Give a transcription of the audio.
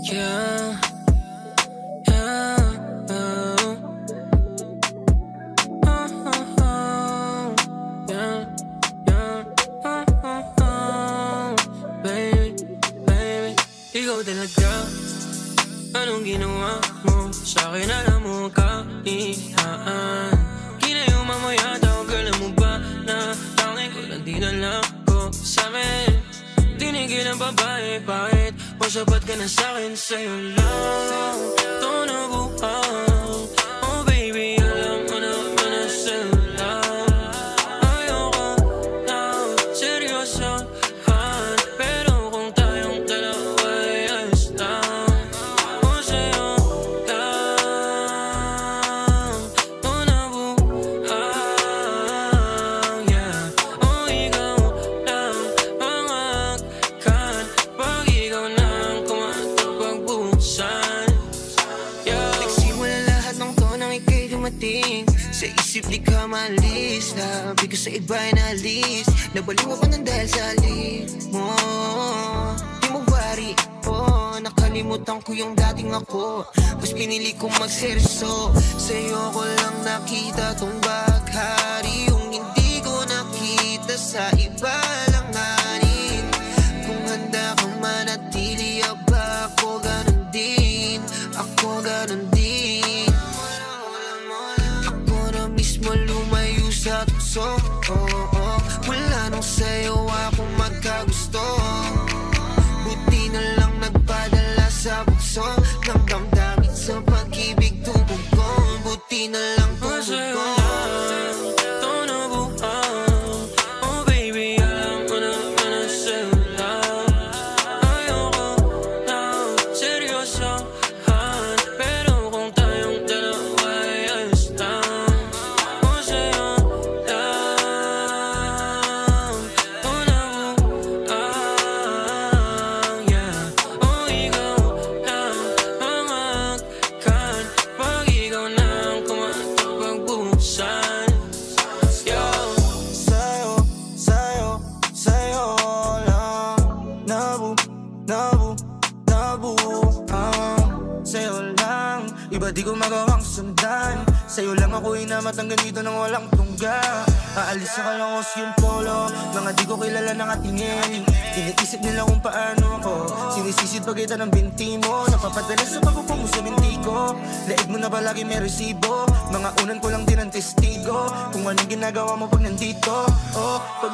Yeah, yeah, yeah, baby, baby, ikaw talaga. Anong ginawa mo sa'kin, alam mo kahinaan. Kinayuma mo yata o girl, mo ba na tangin ko lang dinala ko sa'min. Tinigil ang babae, bakit o sapat ka na sa'kin? Sa'yo lang ito nabuhang. Oh baby, alam mo naman na sa'yo lang. Ayoko na seryosohan, pero kung tayong dalawa ay ayos lang. O sa'yo lang ito nabuhang, yeah. O ikaw lang ang akin, pag ikaw na ang kumatapagbusan, yeah. Nagsimula lahat ng to nang ika'y dumating. Sa isip di ka maalis, labi ko sa iba'y naalis. Nabaliw ako ng dahil sa alip mo. Di mo bari, oh, nakalimutan ko yung dating ako. Mas pinili kong magseryoso. Sa'yo ko lang nakita tong baghari, yung hindi ko nakita sa iba lang nanin. Kung handa kang manatili, aba ako ganun din. Ako ganun din. Ako na mismo lumayo sa tukso, oh, oh. Wala nang sa'yo akong magkagusto. Buti na lang nagpadala sa bukso ng damdamin sa pag-ibig tumugon. Buti na lang O sa'yo tumugon. lang ito nabuhang. Oh baby, alam mo naman na sa'yo lang. Ayoko na seryosohan, pero kung tayong dalawa ay ayos lang. O sa'yo lang ito nabuhang, yeah. O ikaw lang ang akin, pag ikaw na ang kumatapagbusan, yeah. Sa'yo, sa'yo, sa'yo lang sa'yo lang, iba di ko magawang sundan. Sa'yo lang ako inamatang ganito nang walang tungga. Aalis sa kalangos yung polo, mga di ko kilala nakatingin. Iniisip nila kung paano ako, sinisisid pagkita ng binti mo. Napapadala sa pagpupong mo sa binti ko. Laig mo na palagi may resibo, mga unan ko lang din ang testigo kung anong ginagawa mo pag nandito. Oh, pag